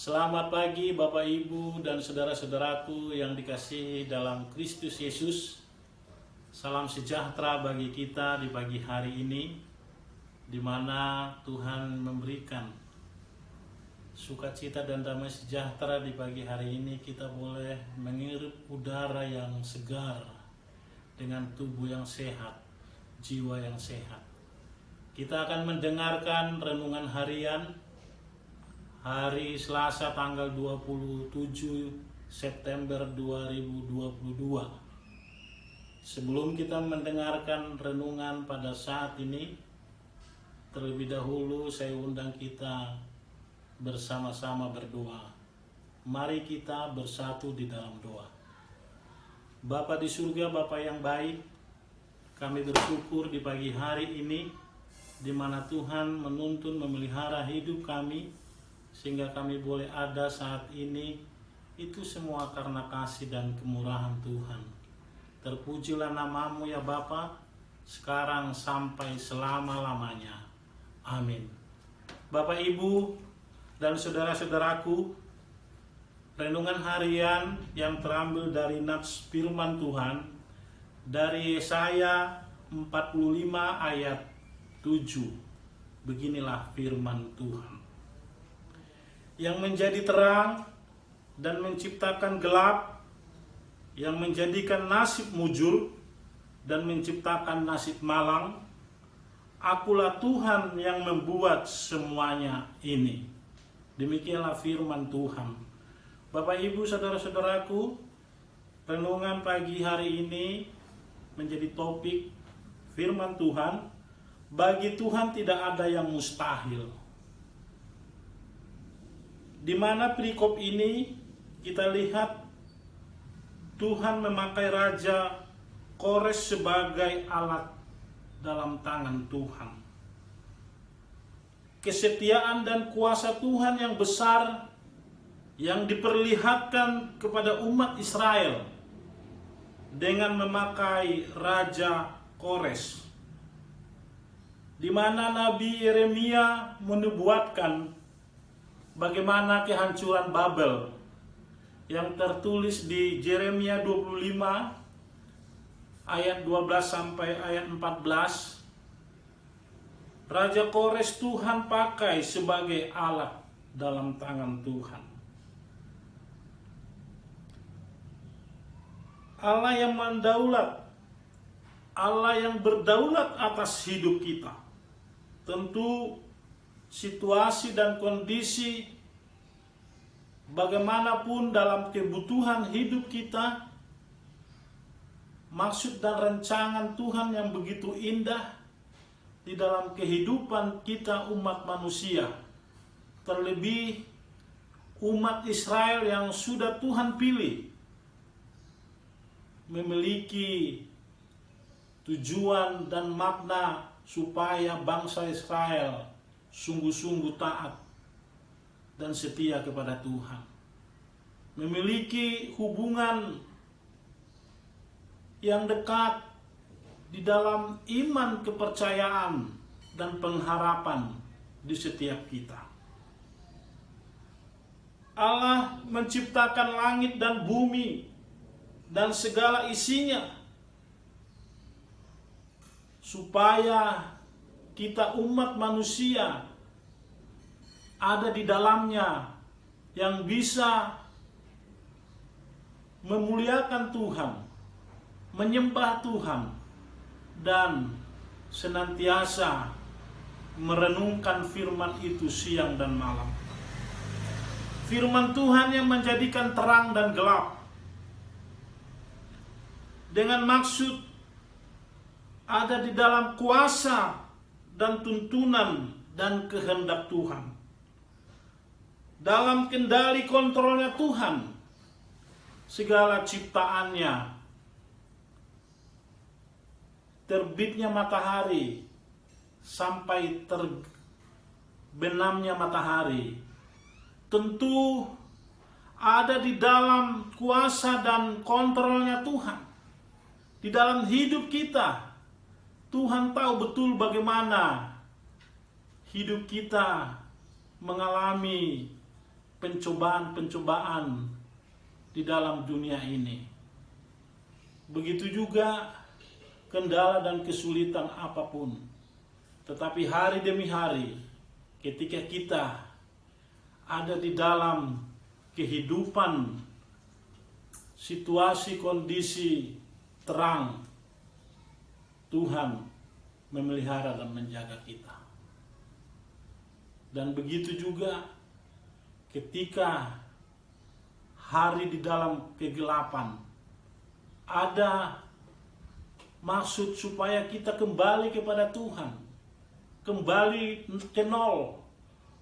Selamat pagi Bapak Ibu dan saudara-saudaraku yang dikasihi dalam Kristus Yesus. Salam sejahtera bagi kita di pagi hari ini, di mana Tuhan memberikan sukacita dan damai sejahtera. Di pagi hari ini kita boleh menghirup udara yang segar dengan tubuh yang sehat, jiwa yang sehat. Kita akan mendengarkan renungan harian hari Selasa tanggal 27 September 2022. Sebelum kita mendengarkan renungan pada saat ini, terlebih dahulu saya undang kita bersama-sama berdoa. Mari kita bersatu di dalam doa. Bapa di surga, Bapa yang baik, kami bersyukur di pagi hari ini, di mana Tuhan menuntun memelihara hidup kami, sehingga kami boleh ada saat ini. Itu semua karena kasih dan kemurahan Tuhan. Terpujilah namamu ya Bapa, sekarang sampai selama-lamanya. Amin. Bapak, Ibu, dan saudara-saudaraku, renungan harian yang terambil dari nats firman Tuhan dari Yesaya 45 ayat 7. Beginilah firman Tuhan. Yang menjadi terang dan menciptakan gelap, yang menjadikan nasib mujur dan menciptakan nasib malang, akulah Tuhan yang membuat semuanya ini. Demikianlah firman Tuhan. Bapak, Ibu, saudara-saudaraku, renungan pagi hari ini menjadi topik firman Tuhan. Bagi Tuhan tidak ada yang mustahil. Di mana perikop ini kita lihat Tuhan memakai Raja Kores sebagai alat dalam tangan Tuhan. Kesetiaan dan kuasa Tuhan yang besar yang diperlihatkan kepada umat Israel dengan memakai Raja Kores, di mana Nabi Yeremia menubuatkan bagaimana kehancuran Babel yang tertulis di Yeremia 25 ayat 12 sampai ayat 14. Raja Kores Tuhan pakai sebagai alat dalam tangan Tuhan. Allah yang mendaulat, Allah yang berdaulat atas hidup kita. Tentu situasi dan kondisi bagaimanapun dalam kebutuhan hidup kita, maksud dan rancangan Tuhan yang begitu indah di dalam kehidupan kita umat manusia, terlebih umat Israel yang sudah Tuhan pilih, memiliki tujuan dan makna supaya bangsa Israel sungguh-sungguh taat dan setia kepada Tuhan, memiliki hubungan yang dekat di dalam iman, kepercayaan, dan pengharapan di setiap kita. Allah menciptakan langit dan bumi dan segala isinya supaya kita umat manusia ada di dalamnya yang bisa memuliakan Tuhan, menyembah Tuhan, dan senantiasa merenungkan firman itu siang dan malam. Firman Tuhan yang menjadikan terang dan gelap, dengan maksud ada di dalam kuasa dan tuntunan dan kehendak Tuhan, dalam kendali kontrolnya Tuhan, segala ciptaannya, terbitnya matahari sampai terbenamnya matahari, tentu ada di dalam kuasa dan kontrolnya Tuhan. Di dalam hidup kita, Tuhan tahu betul bagaimana hidup kita mengalami pencobaan-pencobaan di dalam dunia ini. Begitu juga kendala dan kesulitan apapun. Tetapi hari demi hari, ketika kita ada di dalam kehidupan, situasi, kondisi terang, Tuhan memelihara dan menjaga kita. Dan begitu juga ketika hari di dalam kegelapan, ada maksud supaya kita kembali kepada Tuhan, kembali ke nol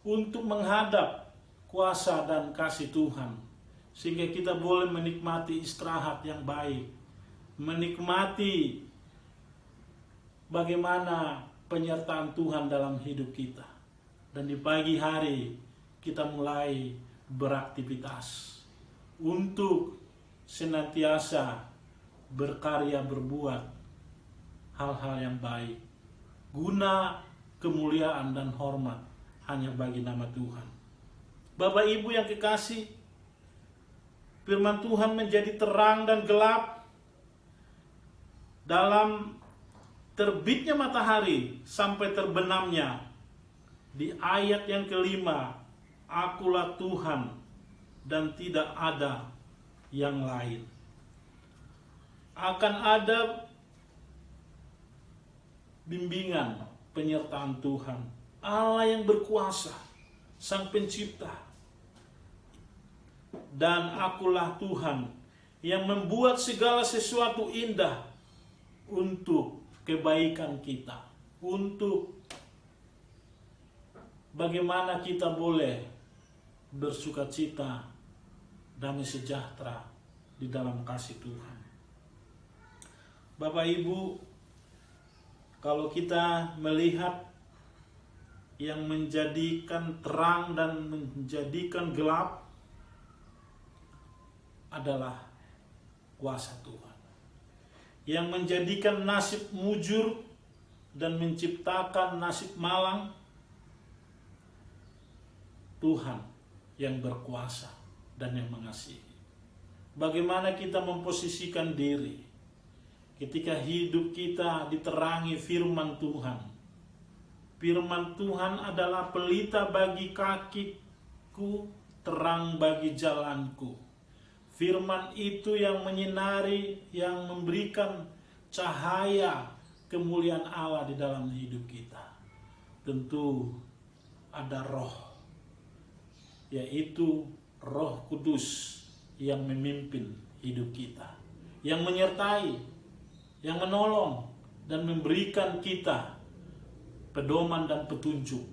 untuk menghadap kuasa dan kasih Tuhan, sehingga kita boleh menikmati istirahat yang baik, menikmati bagaimana penyertaan Tuhan dalam hidup kita. Dan di pagi hari kita mulai beraktivitas untuk senantiasa berkarya, berbuat hal-hal yang baik, guna kemuliaan dan hormat hanya bagi nama Tuhan. Bapak Ibu yang kekasih, firman Tuhan menjadi terang dan gelap dalam terbitnya matahari sampai terbenamnya. Di ayat yang kelima, akulah Tuhan dan tidak ada yang lain. Akan ada bimbingan, penyertaan Tuhan, Allah yang berkuasa, Sang Pencipta. Dan akulah Tuhan yang membuat segala sesuatu indah untuk kebaikan kita, untuk bagaimana kita boleh bersukacita, damai sejahtera di dalam kasih Tuhan. Bapak Ibu, kalau kita melihat yang menjadikan terang dan menjadikan gelap adalah kuasa Tuhan. Yang menjadikan nasib mujur dan menciptakan nasib malang, Tuhan yang berkuasa dan yang mengasihi. Bagaimana kita memposisikan diri ketika hidup kita diterangi firman Tuhan. Firman Tuhan adalah pelita bagi kakiku, terang bagi jalanku. Firman itu yang menyinari, yang memberikan cahaya kemuliaan Allah di dalam hidup kita. Tentu ada roh, yaitu Roh Kudus yang memimpin hidup kita, yang menyertai, yang menolong dan memberikan kita pedoman dan petunjuk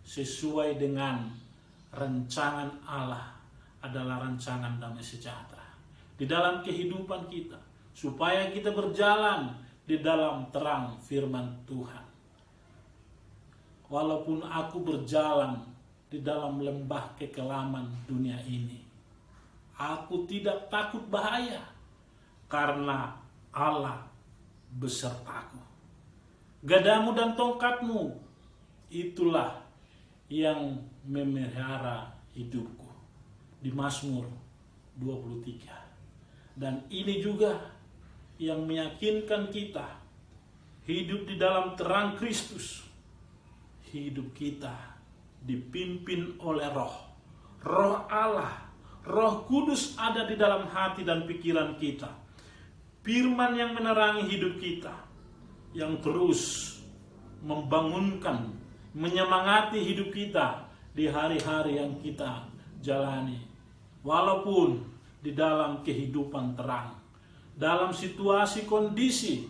sesuai dengan rancangan Allah, adalah rancangan damai sejahtera di dalam kehidupan kita, supaya kita berjalan di dalam terang firman Tuhan. Walaupun aku berjalan di dalam lembah kekelaman dunia ini, aku tidak takut bahaya, karena Allah besertaku. Gadamu dan tongkatmu, itulah yang memelihara hidupku. Di Mazmur 23. Dan ini juga yang meyakinkan kita hidup di dalam terang Kristus. Hidup kita dipimpin oleh Roh Allah. Roh Kudus ada di dalam hati dan pikiran kita. Firman yang menerangi hidup kita, yang terus membangunkan, menyemangati hidup kita di hari-hari yang kita jalani. Walaupun di dalam kehidupan terang, dalam situasi kondisi,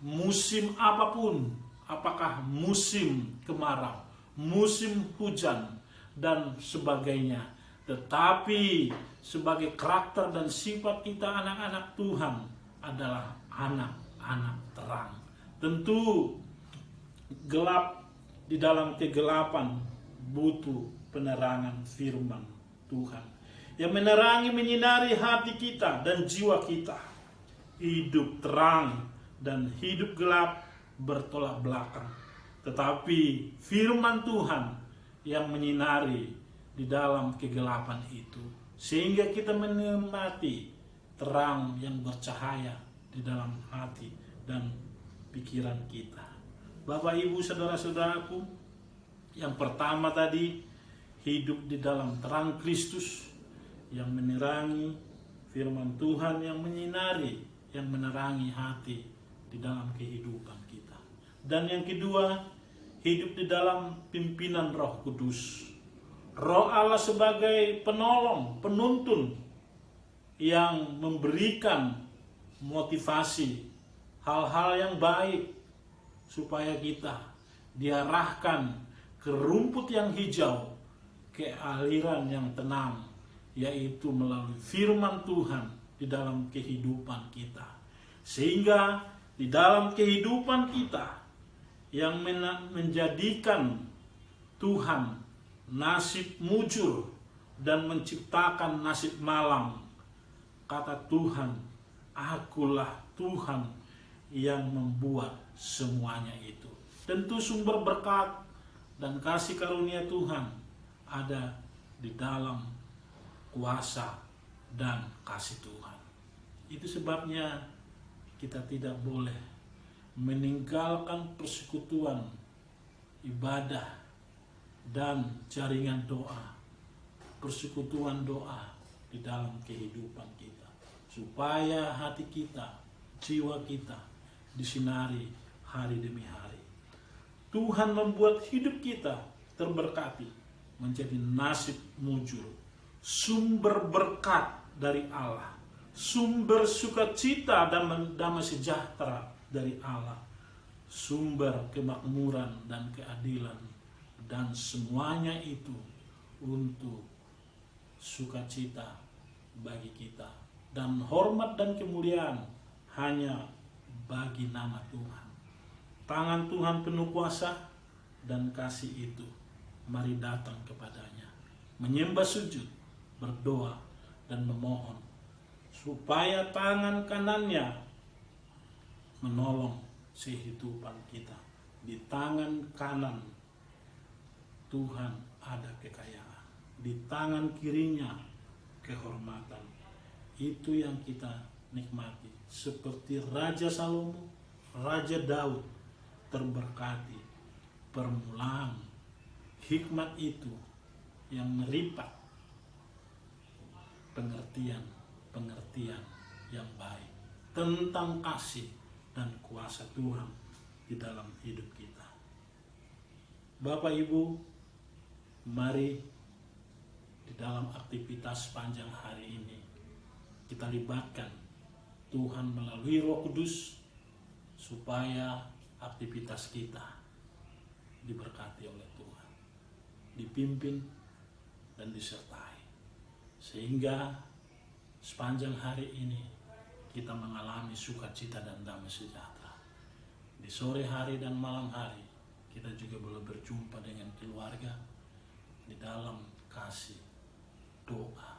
musim apapun, apakah musim kemarau, musim hujan, dan sebagainya. Tetapi sebagai karakter dan sifat kita anak-anak Tuhan adalah anak-anak terang. Tentu gelap, di dalam kegelapan butuh penerangan firman Tuhan yang menerangi, menyinari hati kita dan jiwa kita. Hidup terang dan hidup gelap bertolak belakang, tetapi firman Tuhan yang menyinari di dalam kegelapan itu, sehingga kita menikmati terang yang bercahaya di dalam hati dan pikiran kita. Bapak, Ibu, saudara-saudaraku, yang pertama tadi, hidup di dalam terang Kristus yang menerangi firman Tuhan, yang menyinari, yang menerangi hati di dalam kehidupan kita. Dan yang kedua, hidup di dalam pimpinan Roh Kudus. Roh Allah sebagai penolong, penuntun yang memberikan motivasi hal-hal yang baik supaya kita diarahkan ke rumput yang hijau, ke aliran yang tenang, yaitu melalui firman Tuhan di dalam kehidupan kita. Sehingga di dalam kehidupan kita yang menjadikan Tuhan nasib mujur dan menciptakan nasib malang. Kata Tuhan, akulah Tuhan yang membuat semuanya itu. Tentu sumber berkat dan kasih karunia Tuhan ada di dalam kuasa dan kasih Tuhan. Itu sebabnya kita tidak boleh meninggalkan persekutuan, ibadah, dan jaringan doa, persekutuan doa di dalam kehidupan kita, supaya hati kita, jiwa kita disinari hari demi hari. Tuhan membuat hidup kita terberkati, menjadi nasib mujur, sumber berkat dari Allah, sumber sukacita dan damai sejahtera dari Allah, sumber kemakmuran dan keadilan, dan semuanya itu untuk sukacita bagi kita, dan hormat dan kemuliaan hanya bagi nama Tuhan. Tangan Tuhan penuh kuasa dan kasih itu, mari datang kepadanya, menyembah sujud, berdoa dan memohon supaya tangan kanannya menolong kehidupan kita. Di tangan kanan Tuhan ada kekayaan, di tangan kirinya kehormatan. Itu yang kita nikmati, seperti Raja Salomo, Raja Daud terberkati. Permulaan hikmat itu yang meripat pengertian yang baik tentang kasih dan kuasa Tuhan di dalam hidup kita. Bapak, Ibu, mari di dalam aktivitas panjang hari ini kita libatkan Tuhan melalui Roh Kudus supaya aktivitas kita diberkati oleh Tuhan, dipimpin dan disertai, sehingga sepanjang hari ini kita mengalami sukacita dan damai sejahtera. Di sore hari dan malam hari kita juga boleh berjumpa dengan keluarga di dalam kasih, doa,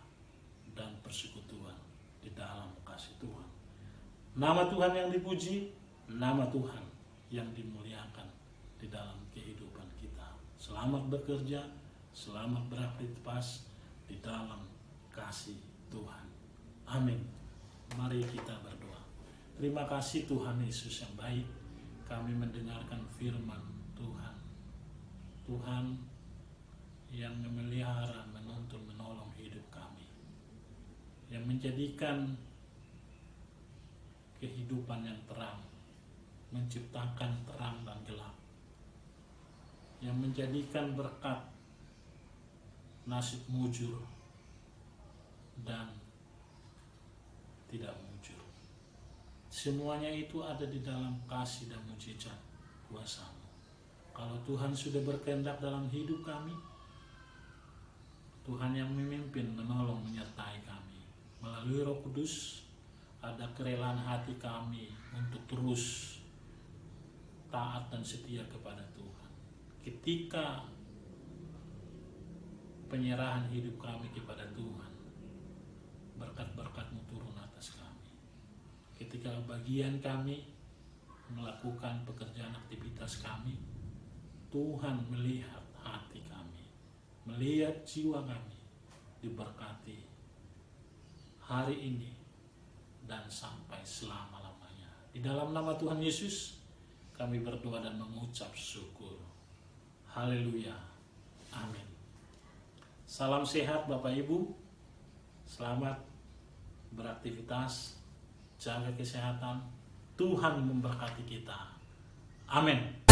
dan persekutuan di dalam kasih Tuhan. Nama Tuhan yang dipuji, nama Tuhan yang dimuliakan di dalam kehidupan kita. Selamat bekerja, selamat beraktivitas di dalam kasih Tuhan. Amin. Mari kita berdoa. Terima kasih Tuhan Yesus yang baik, kami mendengarkan firman Tuhan. Tuhan yang memelihara, menuntun, menolong hidup kami, yang menjadikan kehidupan yang terang, menciptakan terang dan gelap, yang menjadikan berkat, nasib mujur dan tidak mujur. Semuanya itu ada di dalam kasih dan mujizat kuasa-Mu. Kalau Tuhan sudah berkehendak dalam hidup kami, Tuhan yang memimpin, menolong, menyertai kami. Melalui Roh Kudus, ada kerelaan hati kami untuk terus taat dan setia kepada Tuhan. Ketika penyerahan hidup kami kepada Tuhan, berkat-berkat-Mu turun atas kami. Ketika bagian kami melakukan pekerjaan aktivitas kami, Tuhan melihat hati kami. melihat jiwa kami diberkati hari ini dan sampai selama-lamanya. Di dalam nama Tuhan Yesus kami berdoa dan mengucap syukur. Haleluya. Amin. Salam sehat Bapak Ibu. Selamat beraktivitas. Jaga kesehatan. Tuhan memberkati kita. Amin.